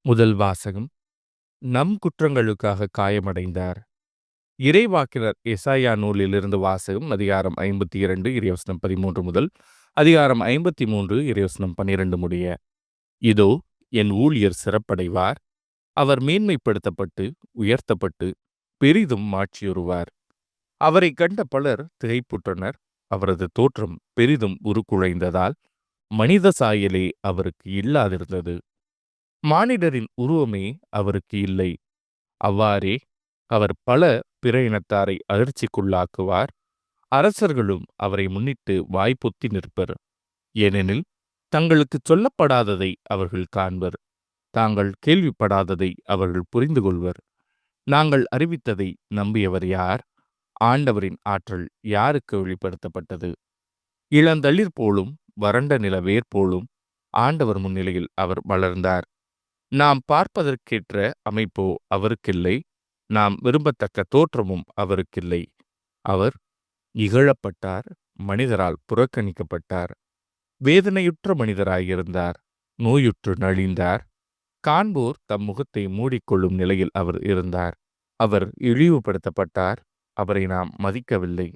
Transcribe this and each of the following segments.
முதல் வாசகம். நம் குற்றங்களுக்காக காயமடைந்தார். இறைவாக்கினர் எசாயா நூலிலிருந்து வாசகம். அதிகாரம் 52 இறைவசனம் 13 முதல் அதிகாரம் 53 இறைவசனம் 12 முடிய. இதோ, என் ஊழியர் சிறப்படைவார். அவர் மேன்மைப்படுத்தப்பட்டு உயர்த்தப்பட்டு பெரிதும் மாட்சியுறுவார். அவரை கண்ட பலர் திகைப்புற்றனர். அவரது தோற்றம் பெரிதும் உருக்குலைந்ததால் மனித சாயலே அவருக்கு இல்லாதிருந்தது. மானிடரின் உருவமே அவருக்கு இல்லை. அவ்வாறே அவர் பல பிற இனத்தாரை அதிர்ச்சிக்குள்ளாக்குவார். அரசர்களும் அவரை முன்னிட்டு வாய்ப்பொத்தி நிற்பர். ஏனெனில் தங்களுக்குச் சொல்லப்படாததை அவர்கள் காண்பர். தாங்கள் கேள்விப்படாததை அவர்கள் புரிந்து கொள்வர். நாங்கள் அறிவித்ததை நம்பியவர் யார்? ஆண்டவரின் ஆற்றல் யாருக்கு வெளிப்படுத்தப்பட்டது? இளந்தளிர் போலும் வறண்ட நில வேர் போலும் ஆண்டவர் முன்னிலையில் அவர் வளர்ந்தார். நாம் பார்ப்பதற்கேற்ற அமைப்போ அவருக்கில்லை. நாம் விரும்பத்தக்க தோற்றமும் அவருக்கில்லை. அவர் இகழப்பட்டார், மனிதரால் புறக்கணிக்கப்பட்டார். வேதனையுற்ற மனிதராயிருந்தார், நோயுற்று நலிந்தார். காண்போர் தம் முகத்தை மூடிக்கொள்ளும் நிலையில் அவர் இருந்தார். அவர் இழிவுபடுத்தப்பட்டார், அவரை நாம் மதிக்கவில்லை.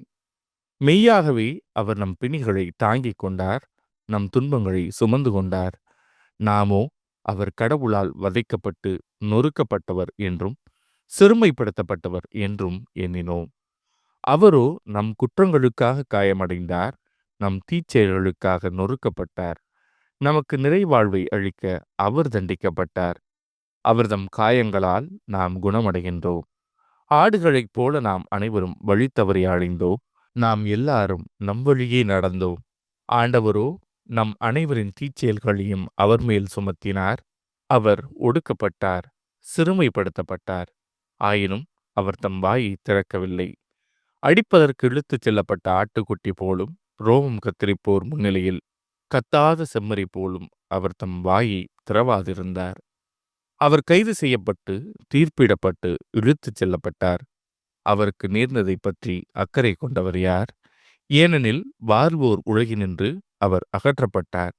மெய்யாகவே அவர் நம் பிணிகளை தாங்கிக் கொண்டார், நம் துன்பங்களை சுமந்து கொண்டார். நாமோ அவர் கடவுளால் வதைக்கப்பட்டு நொறுக்கப்பட்டவர் என்றும் சிறுமைப்படுத்தப்பட்டவர் என்றும் எண்ணினோம். அவரோ நம் குற்றங்களுக்காக காயமடைந்தார், நம் தீச்செயல்களுக்காக நொறுக்கப்பட்டார். நமக்கு நிறைவாழ்வை அளிக்க அவர் தண்டிக்கப்பட்டார். அவர்தம் காயங்களால் நாம் குணமடைகின்றோம். ஆடுகளைப் போல நாம் அனைவரும் வழி தவறி அழிந்தோம். நாம் எல்லாரும் நம் வழியே நடந்தோம். ஆண்டவரோ நம் அனைவரின் தீச்செயல்களையும் அவர் மேல் சுமத்தினார். அவர் ஒடுக்கப்பட்டார், சிறுமைப்படுத்தப்பட்டார். ஆயினும் அவர் தம் வாயை திறக்கவில்லை. அடிப்பதற்கு இழுத்துச் செல்லப்பட்ட ஆட்டுக்குட்டி போலும் ரோமம் கத்தரிப்போர் முன்னிலையில் கத்தாத செம்மறி போலும் அவர் தம் வாயை திறவாதிருந்தார். அவர் கைது செய்யப்பட்டு தீர்ப்பிடப்பட்டு இழுத்துச் செல்லப்பட்டார். அவருக்கு நேர்ந்ததை பற்றி அக்கறை கொண்டவர் யார்? ஏனெனில் வாழ்வோர் உலகினின்று அவர் அகற்றப்பட்டார்.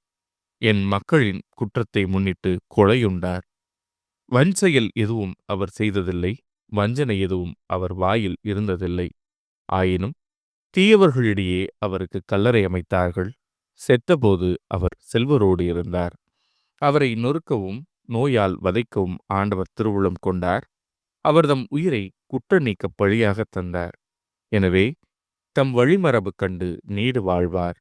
என் மக்களின் குற்றத்தை முன்னிட்டு கொலையுண்டார். வஞ்செயல் எதுவும் அவர் செய்ததில்லை, வஞ்சனை எதுவும் அவர் வாயில் இருந்ததில்லை. ஆயினும் தீயவர்களிடையே அவருக்கு கல்லறை அமைத்தார்கள். செத்தபோது அவர் செல்வரோடு இருந்தார். அவரை நொறுக்கவும் நோயால் வதைக்கவும் ஆண்டவர் திருவுளம் கொண்டார். அவர்தம் உயிரை குற்ற நீக்க பழியாக தந்தார். எனவே தம் வழிமரபு கண்டு நீடு வாழ்வார்.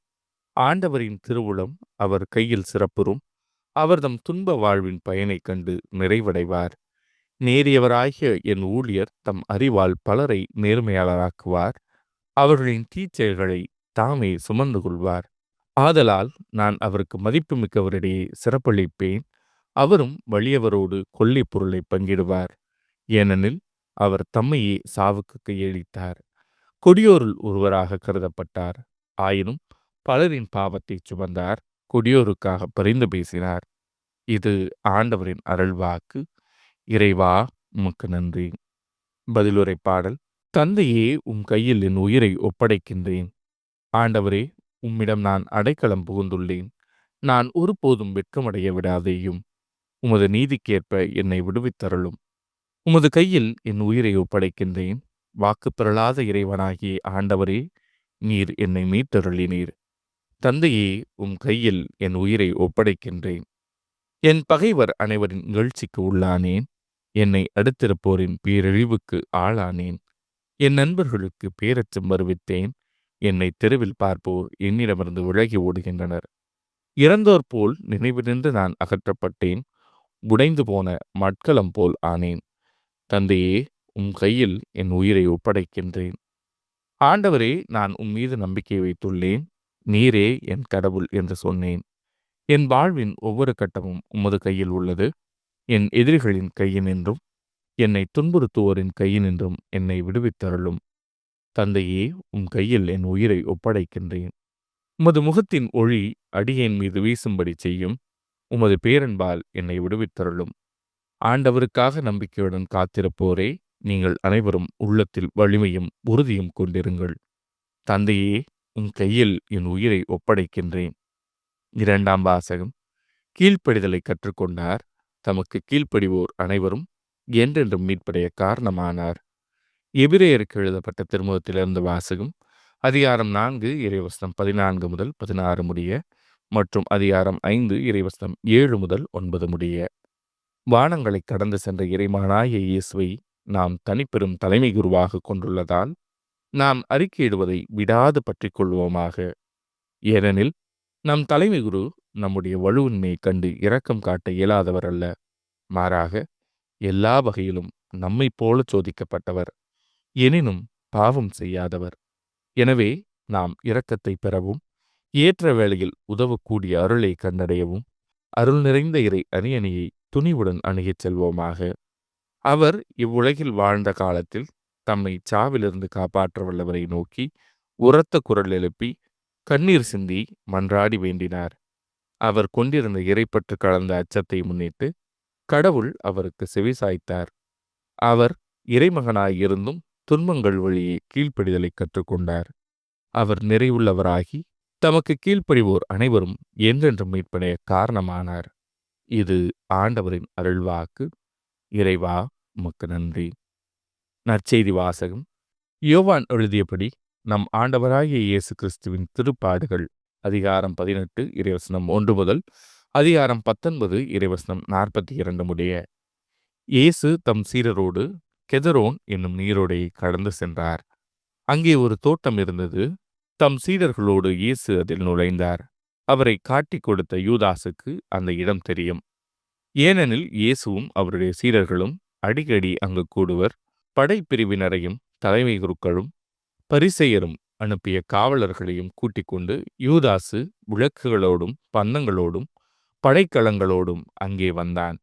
ஆண்டவரின் திருவுளம் அவர் கையில் சிறப்புறும். அவர்தம் துன்ப வாழ்வின் பயனைக் கண்டு நிறைவடைவார். நேரியவராகிய என் ஊழியர் தம் அறிவால் பலரை நேர்மையாளராக்குவார். அவர்களின் தீச்செயல்களை தாமே சுமந்து கொள்வார். ஆதலால் நான் அவருக்கு மதிப்புமிக்கவரிடையே சிறப்பளிப்பேன். அவரும் வலியவரோடு கொள்ளைப் பொருளை பங்கிடுவார். ஏனெனில் அவர் தம்மையே சாவுக்கு கையளித்தார். கொடியோருள் ஒருவராக கருதப்பட்டார். ஆயினும் பலரின் பாவத்தை சுமந்தார். கொடியோருக்காக பரிந்து பேசினார். இது ஆண்டவரின் அருள்வாக்கு. இறைவா, உமக்கு நன்றி. பதிலுரை பாடல். தந்தையே, உம் கையில் என் உயிரை ஒப்படைக்கின்றேன். ஆண்டவரே, உம்மிடம் நான் அடைக்கலம் புகுந்துள்ளேன். நான் ஒருபோதும் வெட்கமடைய விடாதேயும். உமது நீதிக்கேற்ப என்னை விடுவித்தருளும். உமது கையில் என் உயிரை ஒப்படைக்கின்றேன். வாக்கு பெறலாத இறைவனாகிய ஆண்டவரே, நீர் என்னை மீட்டருளினீர். தந்தையே, உம் கையில் என் உயிரை ஒப்படைக்கின்றேன். என் பகைவர் அனைவரின் இகழ்ச்சிக்கு உள்ளானேன். என்னை அடுத்திருப்போரின் பேரழிவுக்கு ஆளானேன். என் நண்பர்களுக்கு பேரச்சம் வருவித்தேன். என்னை தெருவில் பார்ப்போர் என்னிடமிருந்து விலகி ஓடுகின்றனர். இறந்தோர் போல் நினைவு நின்று நான் அகற்றப்பட்டேன். உடைந்து போன மட்கலம் போல் ஆனேன். தந்தையே, உம் கையில் என் உயிரை ஒப்படைக்கின்றேன். ஆண்டவரே, நான் உம் மீது நம்பிக்கை வைத்துள்ளேன். நீரே என் கடவுள் என்று சொன்னேன். என் வாழ்வின் ஒவ்வொரு கட்டமும் உமது கையில் உள்ளது. என் எதிரிகளின் கையினின்றும் என்னை துன்புறுத்துவோரின் கையினின்றும் என்னை விடுவித்தருளும். தந்தையே, உம் கையில் என் உயிரை ஒப்படைக்கின்றேன். உமது முகத்தின் ஒளி அடியேன் மீது வீசும்படி செய்யும். உமது பேரன்பால் என்னை விடுவித்தருளும். ஆண்டவருக்காக நம்பிக்கையுடன் காத்திருப்போரே, நீங்கள் அனைவரும் உள்ளத்தில் வலிமையும் உறுதியும் கொண்டிருங்கள். தந்தையே, உம் கையில் என் உயிரை ஒப்படைக்கின்றேன். இரண்டாம் வாசகம். கீழ்ப்படிதலை கற்றுக்கொண்டார், தமக்கு கீழ்ப்படிவோர் அனைவரும் என்றென்றும் மீட்படைய காரணமானார். எபிரேயருக்கு எழுதப்பட்ட திருமுகத்திலிருந்து வாசகம். அதிகாரம் 4 இறைவசனம் 14 முதல் 16 முடிய மற்றும் அதிகாரம் 5 இறைவசனம் 7 முதல் 9 முடிய. வானங்களை கடந்து சென்ற இறைமகனாகிய இயேசுவை நாம் தனிப்பெரும் தலைமை குருவாக கொண்டுள்ளதால் நாம் அறிக்கையிடுவதை விடாது பற்றிக் கொள்வோமாக. ஏனெனில் நம் தலைமை குரு நம்முடைய வலுவின்மையை கண்டு இரக்கம் காட்ட இயலாதவர் அல்ல, மாறாக எல்லா வகையிலும் நம்மை போல சோதிக்கப்பட்டவர், எனினும் பாவம் செய்யாதவர். எனவே நாம் இரக்கத்தை பெறவும் ஏற்ற வேளையில் உதவக்கூடிய அருளை கண்டடையவும் அருள் நிறைந்த இறை அணியணியை துணிவுடன் அணுகிச் செல்வோமாக. அவர் இவ்வுலகில் வாழ்ந்த காலத்தில் தம்மை சாவிலிருந்து காப்பாற்ற வல்லவரை நோக்கி உரத்த குரல் எழுப்பி கண்ணீர் சிந்தி மன்றாடி வேண்டினார். அவர் கொண்டிருந்த இறைப்பற்று கலந்த அச்சத்தை முன்னிட்டு கடவுள் அவருக்கு செவிசாய்த்தார். அவர் இறைமகனாயிருந்தும் துன்பங்கள் வழியே கீழ்ப்படிதலை கற்றுக்கொண்டார். அவர் நிறைவுள்ளவராகி தமக்கு கீழ்ப்படிவோர் அனைவரும் என்றென்றும் மீட்படைய காரணமானார். இது ஆண்டவரின் அருள்வாக்கு. இறைவா உமக்கு நன்றி. நற்செய்தி வாசகம். யோவான் எழுதியபடி நம் ஆண்டவராகிய இயேசு கிறிஸ்துவின் திருப்பாடுகள் அதிகாரம் 18 இறைவசனம் 1 முதல் அதிகாரம் 19 இறைவசனம் 42 முடிய. இயேசு தம் சீடரோடு கெதரோன் என்னும் நீரோடையை கடந்து சென்றார். அங்கே ஒரு தோட்டம் இருந்தது. தம் சீடர்களோடு இயேசு அதில் நுழைந்தார். அவரை காட்டிக் கொடுத்த யூதாசுக்கு அந்த இடம் தெரியும். ஏனெனில் இயேசுவும் அவருடைய சீடர்களும் அடிக்கடி அங்கு கூடுவர். படைப்பிரிவினரையும் தலைமை குருக்களும் பரிசேயரும் அனுப்பிய காவலர்களையும் கூட்டிக் கொண்டு யூதாசு விளக்குகளோடும் பந்தங்களோடும் படைக்கலங்களோடும் அங்கே வந்தான்.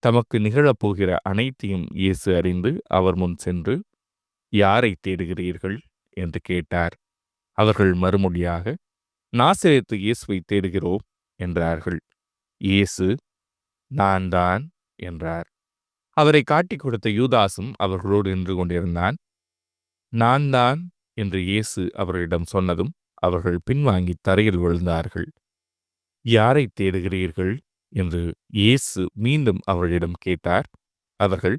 தமக்கு நிகழப்போகிற அனைத்தையும் இயேசு அறிந்து அவர் முன் சென்று, யாரை தேடுகிறீர்கள் என்று கேட்டார். அவர்கள் மறுமொழியாக, நாசரேத்து இயேசுவை தேடுகிறோம் என்றார்கள். இயேசு, நான் தான் என்றார். அவரை காட்டிக் கொடுத்த யூதாசும் அவர்களோடு நின்று கொண்டிருந்தான். நான் தான் என்று இயேசு அவர்களிடம் சொன்னதும் அவர்கள் பின்வாங்கி தரையில் விழுந்தார்கள். யாரை தேடுகிறீர்கள் என்று இயேசு மீண்டும் அவர்களிடம் கேட்டார். அவர்கள்,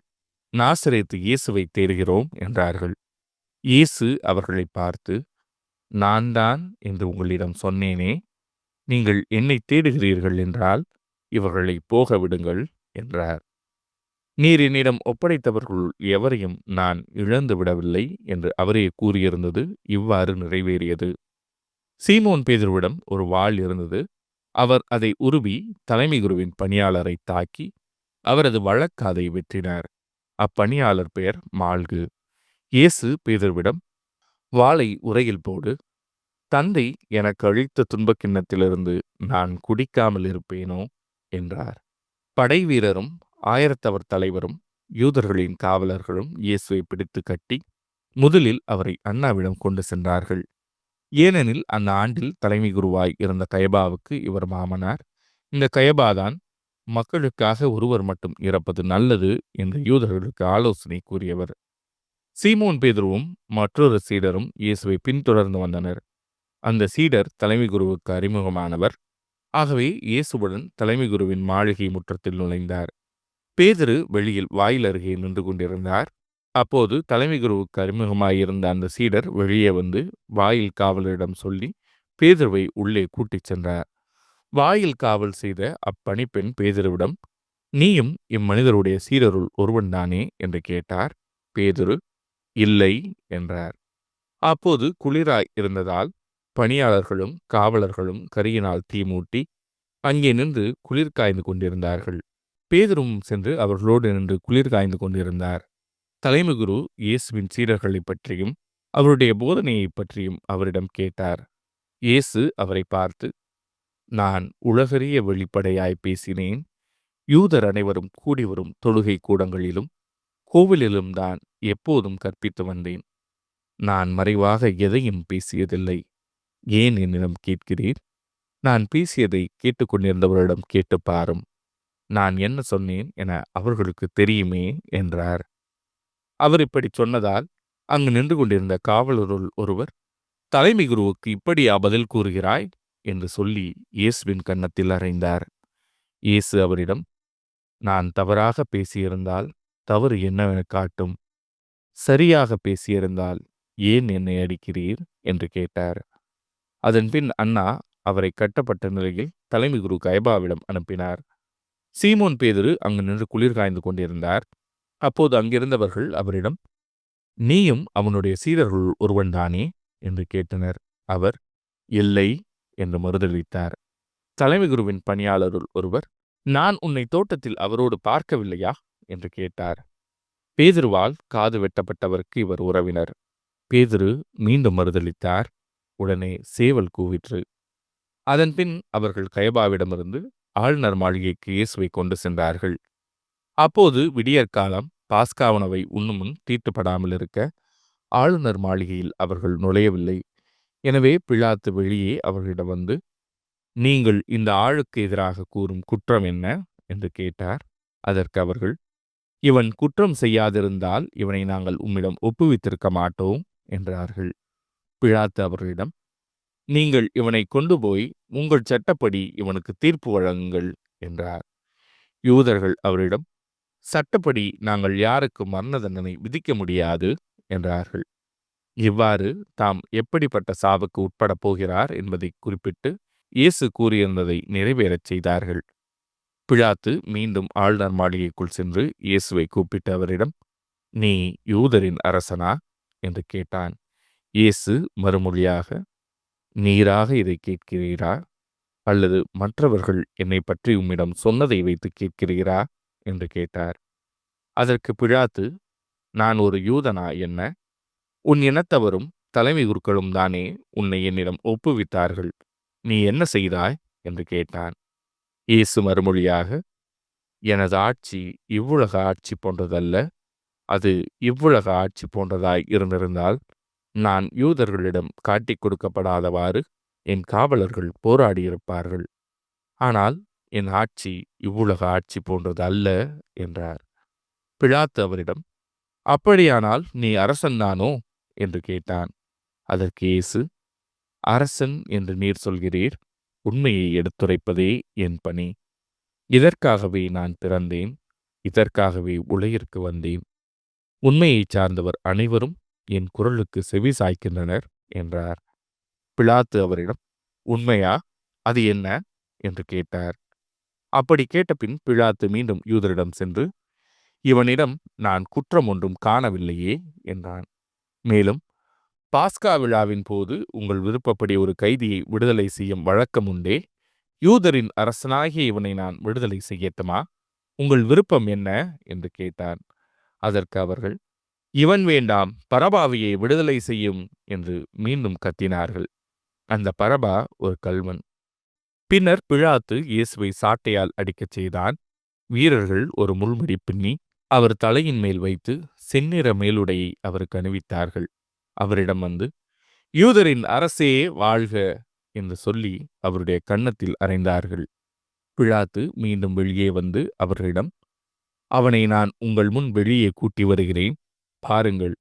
நாசரேத்து இயேசுவை தேடுகிறோம் என்றார்கள். இயேசு அவர்களை பார்த்து, நான் தான் என்று உங்களிடம் சொன்னேனே, நீங்கள் என்னை தேடுகிறீர்கள் என்றால் இவர்களை போக விடுங்கள் என்றார். நீர் என்னிடம் ஒப்படைத்தவர்கள் எவரையும் நான் இழந்து விடவில்லை என்று அவரே கூறியிருந்தது இவ்வாறு நிறைவேறியது. சீமோன் பேதுருவிடம் ஒரு வாள் இருந்தது. அவர் அதை உருவி தலைமை குருவின் பணியாளரை தாக்கி அவரது வழக்காதை வெற்றினார். அப்பணியாளர் பெயர் மால்கு. இயேசு பேதுருவிடம், வாளை உரையில் போடு. தந்தை எனக்கு அளித்த துன்பக் கிண்ணத்திலிருந்து நான் குடிக்காமல் இருப்பேனோ என்றார். படை வீரரும் ஆயிரத்தவர் தலைவரும் யூதர்களின் காவலர்களும் இயேசுவை பிடித்து கட்டி முதலில் அவரை அன்னாவிடம் கொண்டு சென்றார்கள். ஏனெனில் அந்த ஆண்டில் தலைமை குருவாய் இருந்த கயபாவுக்கு இவர் மாமனார். இந்த கயபாதான் மக்களுக்காக ஒருவர் மட்டும் இறப்பது நல்லது என்று யூதர்களுக்கு ஆலோசனை கூறியவர். சீமோன் பேதுருவும் மற்றொரு சீடரும் இயேசுவை பின்தொடர்ந்து வந்தனர். அந்த சீடர் தலைமை குருவுக்கு அறிமுகமானவர். ஆகவே இயேசுவுடன் தலைமை குருவின் மாளிகை முற்றத்தில் நுழைந்தார். பேதுரு வெளியில் வாயில் அருகே நின்று கொண்டிருந்தார். அப்போது தலைமை குருவுக்கு அறிமுகமாயிருந்த அந்த சீடர் வெளியே வந்து வாயில் காவலரிடம் சொல்லி பேதுருவை உள்ளே கூட்டிச் சென்றார். வாயில் காவல் செய்த அப்பணிப்பெண் பேதுருவிடம், நீயும் இம்மனிதருடைய சீடருள் ஒருவன்தானே என்று கேட்டார். பேதுரு, இல்லை என்றார். அப்போது குளிராய் இருந்ததால் பணியாளர்களும் காவலர்களும் கரியினால் தீ மூட்டி அங்கே நின்று குளிர் காய்ந்து கொண்டிருந்தார்கள். பேதுருவும் சென்று அவர்களோடு நின்று குளிர் காய்ந்து கொண்டிருந்தார். தலைமை குரு இயேசுவின் சீடர்களை பற்றியும் அவருடைய போதனையை பற்றியும் அவரிடம் கேட்டார். இயேசு அவரை பார்த்து, நான் உலகறிய வெளிப்படையாய் பேசினேன். யூதர் அனைவரும் கூடி வரும் தொழுகை கூடங்களிலும் கோவிலிலும் தான் எப்போதும் கற்பித்து வந்தேன். நான் மறைவாக எதையும் பேசியதில்லை. ஏன் என்னிடம் கேட்கிறீர்? நான் பேசியதை கேட்டுக்கொண்டிருந்தவரிடம் கேட்டு பாரும். நான் என்ன சொன்னேன் என அவர்களுக்கு தெரியுமே என்றார். அவர் இப்படி சொன்னதால் அங்கு நின்று கொண்டிருந்த காவலருள் ஒருவர், தலைமை குருவுக்கு இப்படியா பதில் கூறுகிறாய் என்று சொல்லி இயேசுவின் கன்னத்தில் அறைந்தார். இயேசு அவரிடம், நான் தவறாக பேசியிருந்தால் தவறு என்னவென காட்டும். சரியாக பேசியிருந்தால் ஏன் என்னை அடிக்கிறீர் என்று கேட்டார். அதன்பின் அண்ணா அவரை கட்டப்பட்ட நிலையில் தலைமை குரு கயபாவிடம் அனுப்பினார். சீமோன் பேதுரு அங்கு நின்று குளிர் காய்ந்து கொண்டிருந்தார். அப்போது அங்கிருந்தவர்கள் அவரிடம், நீயும் அவனுடைய சீடர்களுள் ஒருவன்தானே என்று கேட்டனர். அவர், இல்லை என்று மறுதளித்தார். தலைமை குருவின் பணியாளருள் ஒருவர், நான் உன்னை தோட்டத்தில் அவரோடு பார்க்கவில்லையா என்று கேட்டார். பேதுருவால் காது வெட்டப்பட்டவருக்கு இவர் உறவினர். பேதுரு மீண்டும் மறுதளித்தார். உடனே சேவல் கூவிற்று. அதன்பின் அவர்கள் கயபாவிடமிருந்து ஆளுநர் மாளிகைக்கு இயேசுவை கொண்டு சென்றார்கள். அப்போது விடியற்காலம். பாஸ்கா உணவை உண்ணும் முன் தீட்டுப்படாமல் இருக்க ஆளுநர் மாளிகையில் அவர்கள் நுழையவில்லை. எனவே பிலாத்து வெளியே அவர்களிடம் வந்து, நீங்கள் இந்த ஆளுக்கு எதிராக கூறும் குற்றம் என்ன என்று கேட்டார். அதற்கு அவர்கள், இவன் குற்றம் செய்யாதிருந்தால் இவனை நாங்கள் உம்மிடம் ஒப்புவித்திருக்க மாட்டோம் என்றார்கள். பிலாத்து அவர்களிடம், நீங்கள் இவனை கொண்டு போய் உங்கள் சட்டப்படி இவனுக்கு தீர்ப்பு வழங்குங்கள் என்றார். யூதர்கள் அவரிடம், சட்டப்படி நாங்கள் யாருக்கும் மரண தண்டனை விதிக்க முடியாது என்றார்கள். இவ்வாறு தாம் எப்படிப்பட்ட சாவுக்கு உட்படப் போகிறார் என்பதை குறிப்பிட்டு இயேசு கூறியிருந்ததை நிறைவேறச் செய்தார்கள். பிலாத்து மீண்டும் ஆளுநர் மாளிகைக்குள் சென்று இயேசுவை கூப்பிட்டு அவரிடம், நீ யூதரின் அரசனா என்று கேட்டான். இயேசு மறுமொழியாக, நீராக இதை கேட்கிறீரா, அல்லது மற்றவர்கள் என்னை பற்றி உம்மிடம் சொன்னதை வைத்து கேட்கிறீரா என்று கேட்டார். அதற்கு பிலாத்து, நான் ஒரு யூதனா என்ன? உன் இனத்தவரும் தலைமை குருக்களும் தானே உன்னை என்னிடம் ஒப்புவித்தார்கள். நீ என்ன செய்தாய் என்று கேட்டான். இயேசு மறுமொழியாக, எனது ஆட்சி இவ்வுலக ஆட்சி போன்றதல்ல. அது இவ்வுலக ஆட்சி போன்றதாய் இருந்திருந்தால் நான் யூதர்களிடம் காட்டிக் கொடுக்கப்படாதவாறு என் காவலர்கள் போராடியிருப்பார்கள். ஆனால் என் ஆட்சி இவ்வுலக ஆட்சி போன்றது அல்ல என்றார். பிலாத்து அவரிடம், அப்படியானால் நீ அரசன்தானோ என்று கேட்டான். அதற்கு இயேசு, அரசன் என்று நீர் சொல்கிறீர். உண்மையை எடுத்துரைப்பதே என் பணி. இதற்காகவே நான் பிறந்தேன். இதற்காகவே உலகிற்கு வந்தேன். உண்மையைச் சார்ந்தவர் அனைவரும் என் குரலுக்கு செவி சாய்க்கின்றனர் என்றார். பிலாத்து அவரிடம், உண்மையா? அது என்ன என்று கேட்டார். அப்படி கேட்டபின் பிலாத்து மீண்டும் யூதரிடம் சென்று, இவனிடம் நான் குற்றம் ஒன்றும் காணவில்லையே என்றான். மேலும், பாஸ்கா விழாவின் போது உங்கள் விருப்பப்படி ஒரு கைதியை விடுதலை செய்யும் வழக்கம் உண்டே. யூதரின் அரசனாகிய இவனை நான் விடுதலை செய்யட்டுமா? உங்கள் விருப்பம் என்ன என்று கேட்டான். அதற்கு அவர்கள், இவன் வேண்டாம், பரபாவியை விடுதலை செய்யும் என்று மீண்டும் கத்தினார்கள். அந்த பரபா ஒரு கள்வன். பின்னர் பிலாத்து இயேசுவை சாட்டையால் அடிக்கச் செய்தான். வீரர்கள் ஒரு முள்முடி பின்னி அவர் தலையின் மேல் வைத்து செந்நிற மேலுடையை அவருக்கு அணிவித்தார்கள். அவரிடம் வந்து, யூதரின் அரசே வாழ்க என்று சொல்லி அவருடைய கன்னத்தில் அறைந்தார்கள். பிலாத்து மீண்டும் வெளியே வந்து அவர்களிடம், அவனை நான் உங்கள் முன் வெளியே கூட்டி வருகிறேன், பாருங்கள்.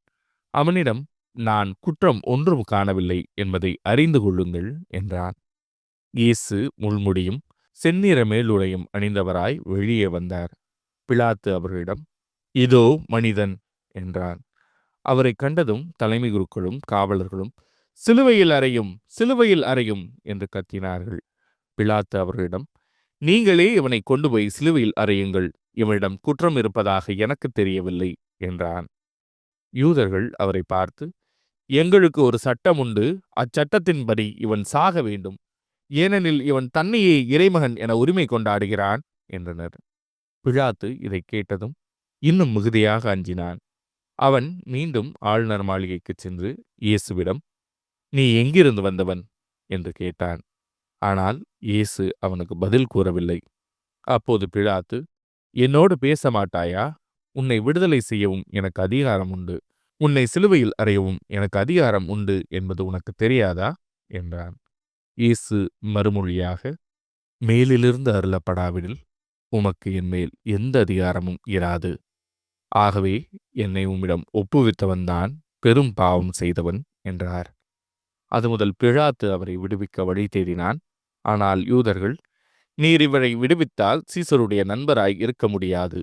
அவனிடம் நான் குற்றம் ஒன்றும் காணவில்லை என்பதை அறிந்து கொள்ளுங்கள் என்றான். இயேசு முள்முடியும் செந்நிற மேலுடையும் அணிந்தவராய் வெளியே வந்தார். பிலாத்து அவர்களிடம், இதோ மனிதன் என்றான். அவரை கண்டதும் தலைமை குருக்களும் காவலர்களும், சிலுவையில் அறையும், சிலுவையில் அறையும் என்று கத்தினார்கள். பிலாத்து அவர்களிடம், நீங்களே இவனை கொண்டு போய் சிலுவையில் அறையுங்கள். இவனிடம் குற்றம் இருப்பதாக எனக்கு தெரியவில்லை என்றான். யூதர்கள் அவரை பார்த்து, எங்களுக்கு ஒரு சட்டம் உண்டு, அச்சட்டத்தின்படி இவன் சாக வேண்டும். ஏனெனில் இவன் தன்னையே இறைமகன் என உரிமை கொண்டாடுகிறான் என்றனர். பிலாத்து இதை கேட்டதும் இன்னும் மிகுதியாக அஞ்சினான். அவன் மீண்டும் ஆளுநர் மாளிகைக்குச் சென்று இயேசுவிடம், நீ எங்கிருந்து வந்தவன் என்று கேட்டான். ஆனால் இயேசு அவனுக்கு பதில் கூறவில்லை. அப்போது பிலாத்து, என்னோடு பேச மாட்டாயா? உன்னை விடுதலை செய்யவும் எனக்கு அதிகாரம் உண்டு. உன்னை சிலுவையில் அறையவும் எனக்கு அதிகாரம் உண்டு என்பது உனக்கு தெரியாதா என்றான். இயேசு மறுமொழியாக, மேலிலிருந்து அருளப்படாவிடில் உமக்கு என் மேல் எந்த அதிகாரமும் இராது. ஆகவே என்னை உம்மிடம் ஒப்புவித்தவன்தான் பெரும் பாவம் செய்தவன் என்றார். அது முதல் பிலாத்து அவரை விடுவிக்க வழி தேடினான். ஆனால் யூதர்கள், நீர் இவரை விடுவித்தால் சீசருடைய நண்பராய் இருக்க முடியாது.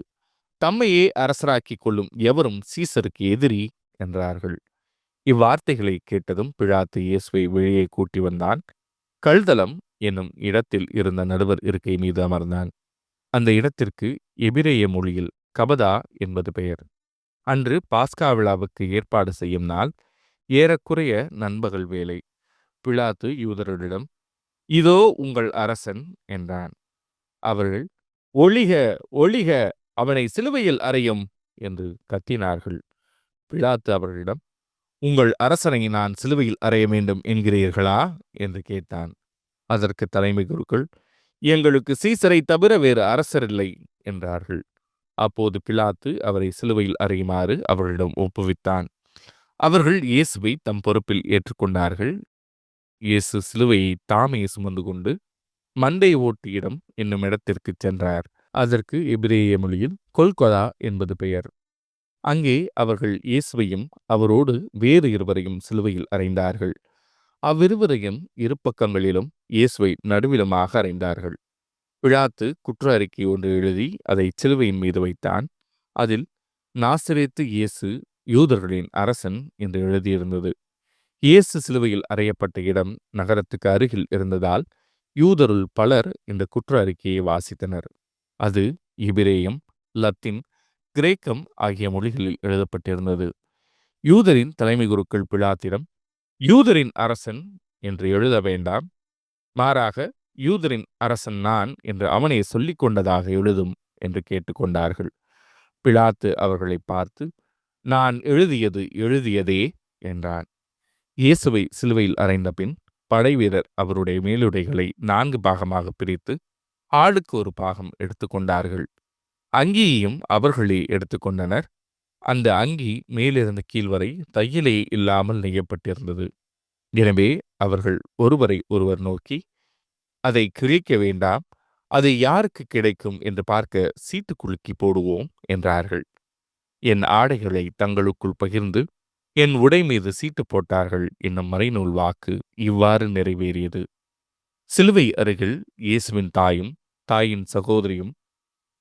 தம்மையே அரசராக்கிக் கொள்ளும் எவரும் சீசருக்கு எதிரி என்றார்கள். இவ்வார்த்தைகளை கேட்டதும் பிலாத்து இயேசுவை வெளியே கூட்டி வந்தான். கல்தலம் என்னும் இடத்தில் இருந்த நடுவர் இருக்கை மீது அமர்ந்தான். அந்த இடத்திற்கு எபிரேய மொழியில் கபதா என்பது பெயர். அன்று பாஸ்கா விழாவுக்கு ஏற்பாடு செய்யும் நாள். ஏறக்குறைய நண்பகல் வேளை. பிலாத்து யூதர்களிடம், இதோ உங்கள் அரசன் என்றான். அவர்கள், ஒழிக ஒழிக, அவனை சிலுவையில் அறையும் என்று கத்தினார்கள். பிலாத்து அவர்களிடம், உங்கள் அரசனை நான் சிலுவையில் அறைய வேண்டும் என்கிறீர்களா என்று கேட்டான். அதற்கு தலைமை குருக்கள், எங்களுக்கு சீசரை தவிர வேறு அரசர் இல்லை என்றார்கள். அப்போது பிலாத்து அவரை சிலுவையில் அறையுமாறு அவர்களிடம் ஒப்புவித்தான். அவர்கள் இயேசுவை தம் பொறுப்பில் ஏற்றுக்கொண்டார்கள். இயேசு சிலுவையை தாமே சுமந்து கொண்டு மண்டை ஓட்டு இடம் என்னும் இடத்திற்கு சென்றார். அதற்கு எபிரேய மொழியில் கொல்கொதா என்பது பெயர். அங்கே அவர்கள் இயேசுவையும் அவரோடு வேறு இருவரையும் சிலுவையில் அறைந்தார்கள். அவ்விருவரையும் இரு பக்கங்களிலும் இயேசுவை நடுவிலுமாக அறைந்தார்கள். பிலாத்து குற்ற அறிக்கை ஒன்று எழுதி அதை சிலுவையின் மீது வைத்தான். அதில் நாசரேத்து இயேசு யூதர்களின் அரசன் என்று எழுதியிருந்தது. இயேசு சிலுவையில் அறையப்பட்ட இடம் நகரத்துக்கு அருகில் இருந்ததால் யூதருள் பலர் இந்த குற்ற அறிக்கையை வாசித்தனர். அது எபிரேயம், லத்தீன், கிரேக்கம் ஆகிய மொழிகளில் எழுதப்பட்டிருந்தது. யூதரின் தலைமை குருக்கள் பிலாத்திடம், யூதரின் அரசன் என்று எழுத வேண்டாம், மாறாக யூதரின் அரசன் நான் என்று அவனே சொல்லிக் கொண்டதாக எழுதும் என்று கேட்டுக்கொண்டார்கள். பிலாத்து அவர்களை பார்த்து, நான் எழுதியது எழுதியதே என்றான். இயேசுவை சிலுவையில் அறைந்த பின் படைவீரர் அவருடைய மேலுடைகளை 4 பாகமாக பிரித்து ஆளுக்கு ஒரு பாகம் எடுத்துக்கொண்டார்கள். அங்கியையும் அவர்களே எடுத்துக்கொண்டனர். அந்த அங்கி மேலிருந்து கீழ்வரை தையலே இல்லாமல் நெய்யப்பட்டிருந்தது. எனவே அவர்கள் ஒருவரை ஒருவர் நோக்கி, அதை கிழிக்க வேண்டாம், அது யாருக்கு கிடைக்கும் என்று பார்க்க சீட்டு குலுக்கி போடுவோம் என்றார்கள். என் ஆடைகளை தங்களுக்குள் பகிர்ந்து என் உடை மீது சீட்டு போட்டார்கள் என்னும் மறைநூல் வாக்கு இவ்வாறு நிறைவேறியது. சிலுவை அருகில் இயேசுவின் தாயும் தாயின் சகோதரியும்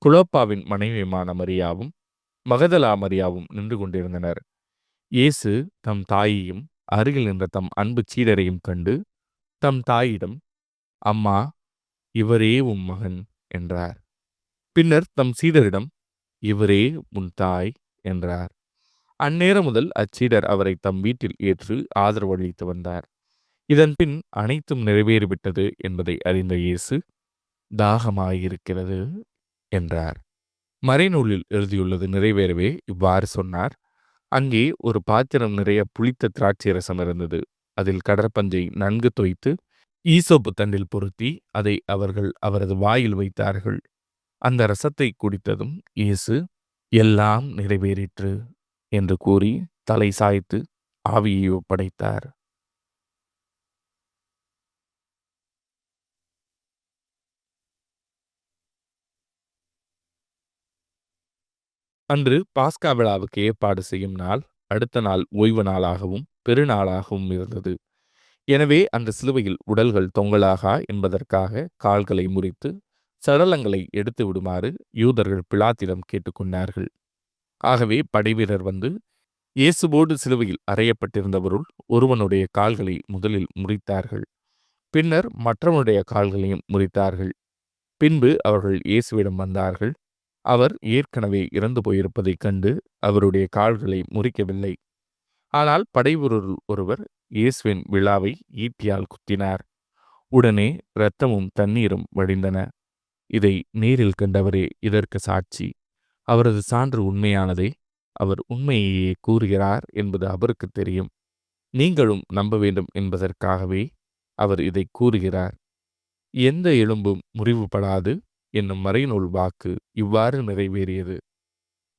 குலோப்பாவின் மனைவியுமான மரியாவும் மகதலா மரியாவும் நின்று கொண்டிருந்தனர். இயேசு தம் தாயையும் அருகில் நின்ற தம் அன்பு சீடரையும் கண்டு தம் தாயிடம், அம்மா, இவரே உம் மகன் என்றார். பின்னர் தம் சீடரிடம், இவரே உன் தாய் என்றார். அந்நேரம் முதல் அச்சீடர் அவரை தம் வீட்டில் ஏற்று ஆதரவு அளித்து வந்தார். இதன்பின் அனைத்தும் நிறைவேறிவிட்டது என்பதை அறிந்த இயேசு, தாகமாயிருக்கிறது என்றார். மறைநூலில் எழுதியுள்ளது நிறைவேறவே இவ்வாறு சொன்னார். அங்கே ஒரு பாத்திரம் நிறைய புளித்த திராட்சை ரசம் இருந்தது. அதில் கடற்பஞ்சை நன்கு தோய்த்து ஈசோப்பு தண்டில் பொருத்தி அதை அவர்கள் அவரது வாயில் வைத்தார்கள். அந்த ரசத்தை குடித்ததும் இயேசு, எல்லாம் நிறைவேறிற்று என்று கூறி தலை சாய்த்து ஆவியை ஒப்படைத்தார். அன்று பாஸ்கா விழாவுக்கு ஏற்பாடு செய்யும் நாள் அடுத்த நாள் ஓய்வு நாளாகவும் பெருநாளாகவும் இருந்தது. எனவே அந்த சிலுவையில் உடல்கள் தொங்கலாகா என்பதற்காக கால்களை முறித்து சடலங்களை எடுத்து விடுமாறு யூதர்கள் பிலாத்திடம் கேட்டுக்கொண்டார்கள். ஆகவே படைவீரர் வந்து இயேசுவோடு சிலுவையில் அறையப்பட்டிருந்தவருள் ஒருவனுடைய கால்களை முதலில் முறித்தார்கள். பின்னர் மற்றவனுடைய கால்களையும் முறித்தார்கள். பின்பு அவர்கள் இயேசுவிடம் வந்தார்கள். அவர் ஏற்கனவே இறந்து போயிருப்பதைக் கண்டு அவருடைய கால்களை முறிக்கவில்லை. ஆனால் படைவீரருள் ஒருவர் இயேசுவின் விழாவை ஈட்டியால் குத்தினார். உடனே இரத்தமும் தண்ணீரும் வடிந்தன. இதை நேரில் கண்டவரே இதற்கு சாட்சி. அவரது சான்று உண்மையானதே. அவர் உண்மையையே கூறுகிறார் என்பது அவருக்கு தெரியும். நீங்களும் நம்ப வேண்டும் என்பதற்காகவே அவர் இதை கூறுகிறார். எந்த எலும்பும் முறிவுபடாது என்னும் மறைநூல் வாக்கு இவ்வாறு நிறைவேறியது.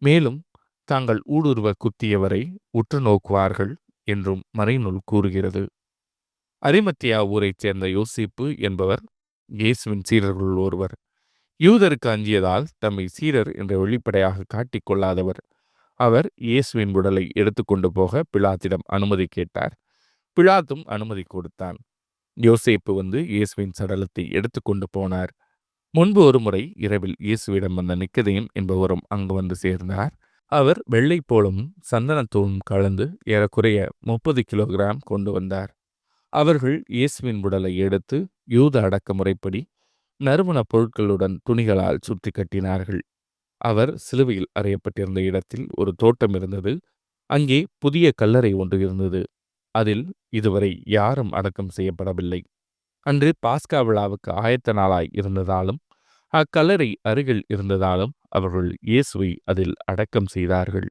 மேலும் தாங்கள் ஊடுருவ குத்தியவரை உற்று நோக்குவார்கள் என்றும் மறைநூல் கூறுகிறது. அரிமத்தியா ஊரைச் சேர்ந்த யோசேப்பு என்பவர் இயேசுவின் சீடர்களுள் ஒருவர். யூதருக்கு அஞ்சியதால் தம்மை சீடர் என்று வெளிப்படையாக காட்டிக் கொள்ளாதவர். அவர் இயேசுவின் உடலை எடுத்துக்கொண்டு போக பிலாத்திடம் அனுமதி கேட்டார். பிலாத்தும் அனுமதி கொடுத்தான். யோசேப்பு வந்து இயேசுவின் சடலத்தை எடுத்துக்கொண்டு போனார். முன்பு ஒருமுறை இரவில் இயேசுவிடம் வந்த நிக்கதேம் என்பவரும் அங்கு வந்து சேர்ந்தார். அவர் வெள்ளைப்போளமும் சந்தனத்தூளும் கலந்து ஏறக்குறைய 30 கிலோகிராம் கொண்டு வந்தார். அவர்கள் இயேசுவின் உடலை எடுத்து யூத அடக்க முறைப்படி நறுமணப் பொருட்களுடன் துணிகளால் சுற்றி கட்டினார்கள். அவர் சிலுவையில் அறையப்பட்டிருந்த இடத்தில் ஒரு தோட்டம் இருந்தது. அங்கே புதிய கல்லறை ஒன்று இருந்தது. அதில் இதுவரை யாரும் அடக்கம் செய்யப்படவில்லை. அன்று பாஸ்கா விழாவுக்கு ஆயத்த நாளாய் இருந்ததாலும் அக்கல்லறை அருகில் இருந்ததாலும் அவர்கள் இயேசுவை அதில் அடக்கம் செய்தார்கள்.